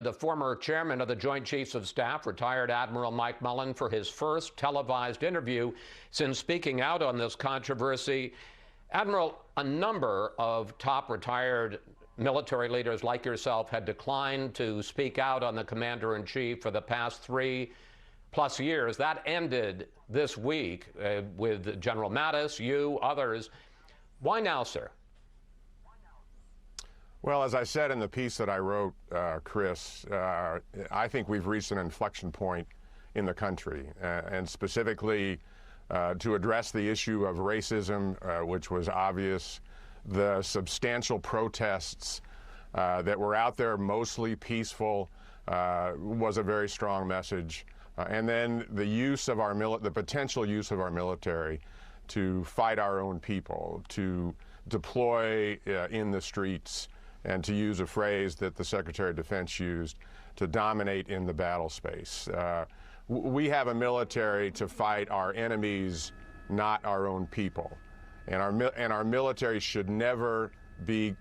The former chairman of the Joint Chiefs of Staff, retired Admiral Mike Mullen, for his first televised interview since speaking out on this controversy. Admiral, a number of top retired military leaders like yourself had declined to speak out on the commander-in-chief for the past 3+ years. That ended this week with General Mattis, you, others. Why now, sir? Well, as I said in the piece that I wrote, Chris, I think we've reached an inflection point in the country, and specifically to address the issue of racism, which was obvious, the substantial protests that were out there, mostly peaceful, was a very strong message. And then the use of the potential use of our military to fight our own people, to deploy in the streets, and to use a phrase that the Secretary of Defense used, to dominate in the battle space. We have a military to fight our enemies, not our own people. And our military should never be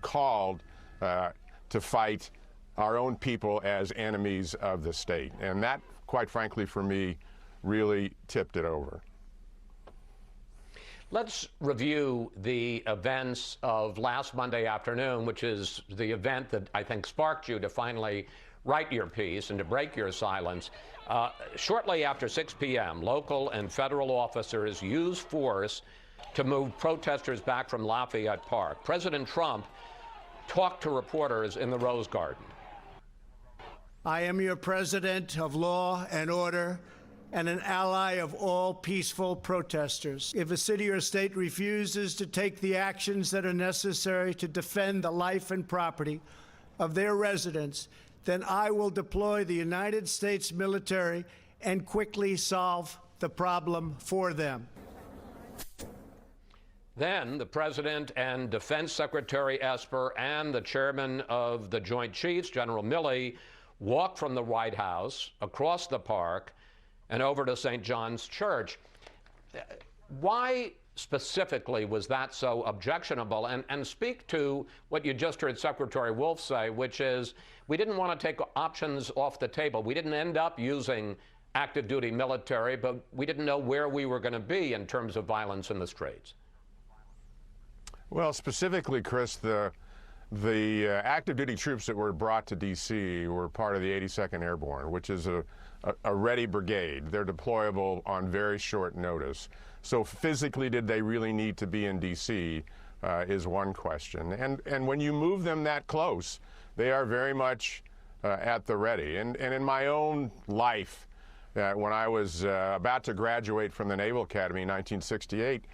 called to fight our own people as enemies of the state. And that, quite frankly, for me, really tipped it over. Let's review the events of last Monday afternoon, which is the event that I think sparked you to finally write your piece and to break your silence. Shortly after 6 p.m., local and federal officers used force to move protesters back from Lafayette Park. President Trump talked to reporters in the Rose Garden. I am your president of law and order and an ally of all peaceful protesters. If a city or state refuses to take the actions that are necessary to defend the life and property of their residents, then I will deploy the United States military and quickly solve the problem for them. Then the President and Defense Secretary Esper and the Chairman of the Joint Chiefs, General Milley, walked from the White House across the park and over to St. John's Church. Why specifically was that so objectionable? And speak to what you just heard Secretary Wolf say, which is we didn't want to take options off the table. We didn't end up using active duty military, but we didn't know where we were going to be in terms of violence in the streets. Well, specifically, Chris, the active duty troops that were brought to D.C. were part of the 82nd Airborne, which is a ready brigade. They're deployable on very short notice. So physically, did they really need to be in D.C. Is one question. And when you move them that close, they are very much at the ready. And in my own life, when I was about to graduate from the Naval Academy in 1968,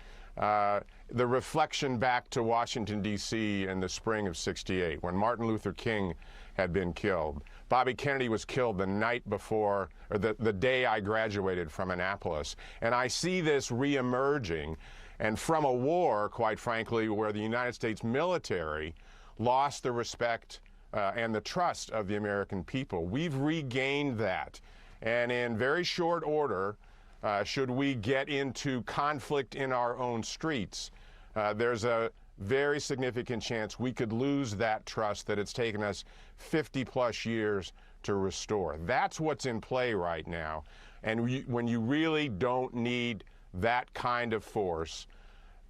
the reflection back to Washington, D.C. in the spring of '68, when Martin Luther King had been killed. Bobby Kennedy was killed the night before, or the day I graduated from Annapolis. And I see this reemerging, and from a war, quite frankly, where the United States military lost the respect and the trust of the American people. We've regained that. And in very short order, should we get into conflict in our own streets, there's a very significant chance we could lose that trust that it's taken us 50+ years to restore. That's what's in play right now. And when you really don't need that kind of force,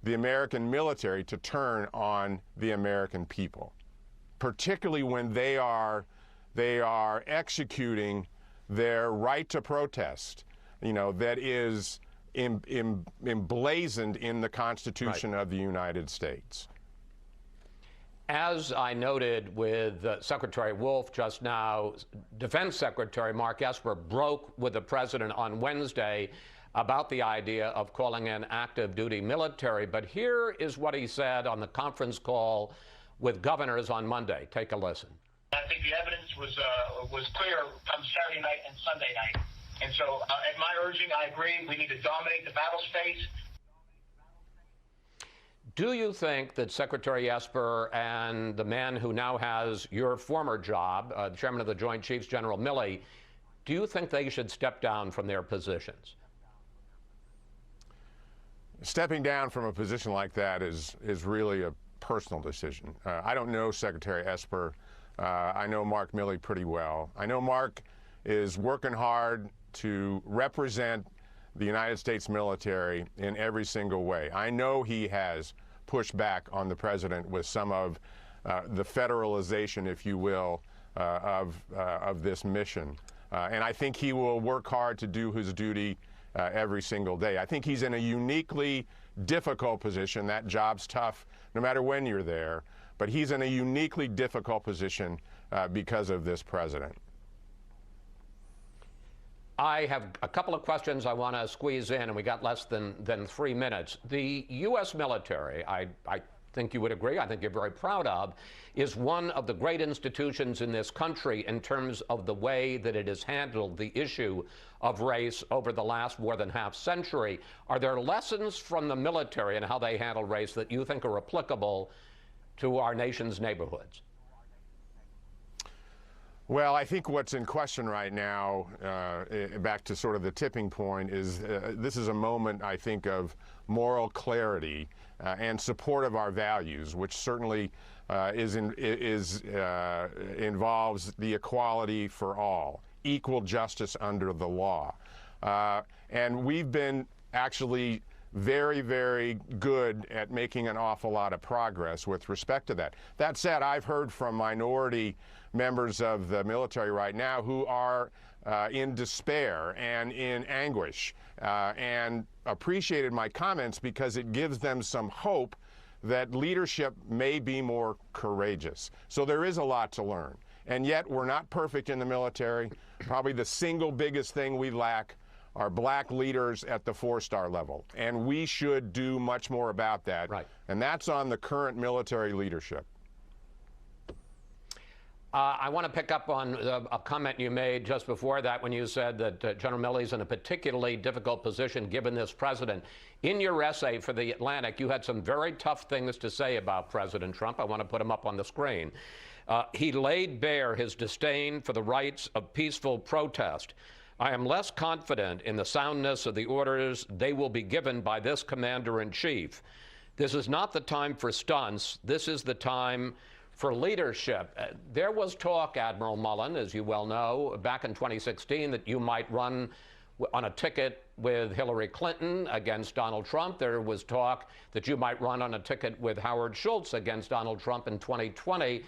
the American military to turn on the American people, particularly when they are executing their right to protest, that is emblazoned in the Constitution of the United States. As I noted with Secretary Wolf just now, Defense Secretary Mark Esper broke with the President on Wednesday about the idea of calling in active duty military. But here is what he said on the conference call with governors on Monday. Take a listen. I think the evidence was clear come Saturday night and Sunday night. And so, at my urging, I agree, we need to dominate the battle space. Do you think that Secretary Esper and the man who now has your former job, the Chairman of the Joint Chiefs, General Milley, do you think they should step down from their positions? Stepping down from a position like that is really a personal decision. I don't know Secretary Esper I know Mark Milley pretty well. I know Mark is working hard to represent the United States military in every single way. I know he has pushed back on the president with some of the federalization, if you will, of this mission. And I think he will work hard to do his duty every single day. I think he's in a uniquely difficult position. That job's tough no matter when you're there, but he's in a uniquely difficult position because of this president. I have a couple of questions I want to squeeze in, and we got less than 3 minutes. The U.S. military, I think you would agree, I think you're very proud of, is one of the great institutions in this country in terms of the way that it has handled the issue of race over the last more than half century. Are there lessons from the military and how they handle race that you think are applicable to our nation's neighborhoods? Well, I think what's in question right now, back to sort of the tipping point, is this is a moment, I think, of moral clarity and support of our values, which certainly involves the equality for all, equal justice under the law. And we've been actually very, very good at making an awful lot of progress with respect to that. That said, I've heard from minority members of the military right now who are in despair and in anguish and appreciated my comments because it gives them some hope that leadership may be more courageous. So there is a lot to learn. And yet we're not perfect in the military. Probably the single biggest thing we lack are black leaders at the 4-star level. And we should do much more about that. Right. And that's on the current military leadership. I want to pick up on a comment you made just before that when you said that General Milley's in a particularly difficult position given this president. In your essay for The Atlantic, you had some very tough things to say about President Trump. I want to put them up on the screen. He laid bare his disdain for the rights of peaceful protest. I am less confident in the soundness of the orders they will be given by this commander-in-chief. This is not the time for stunts. This is the time for leadership. There was talk, Admiral Mullen, as you well know, back in 2016 that you might run on a ticket with Hillary Clinton against Donald Trump. There was talk that you might run on a ticket with Howard Schultz against Donald Trump in 2020.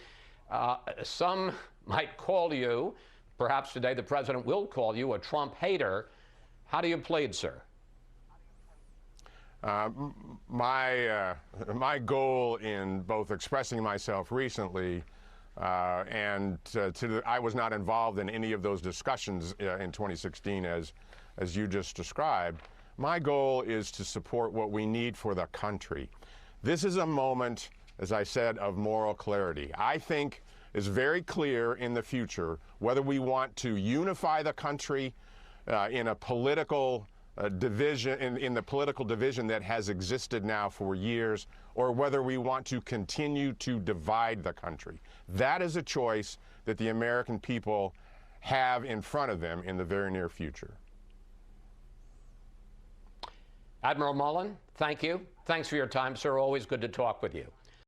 Some might call you, perhaps today the president will call you, a Trump hater. How do you plead, sir? My goal in both expressing myself recently and I was not involved in any of those discussions in 2016 as you just described. My goal is to support what we need for the country. This is a moment, as I said, of moral clarity. I think is very clear in the future whether we want to unify the country in a political division, in the political division that has existed now for years, or whether we want to continue to divide the country. That is a choice that the American people have in front of them in the very near future. Admiral Mullen, thank you. Thanks for your time, sir. Always good to talk with you.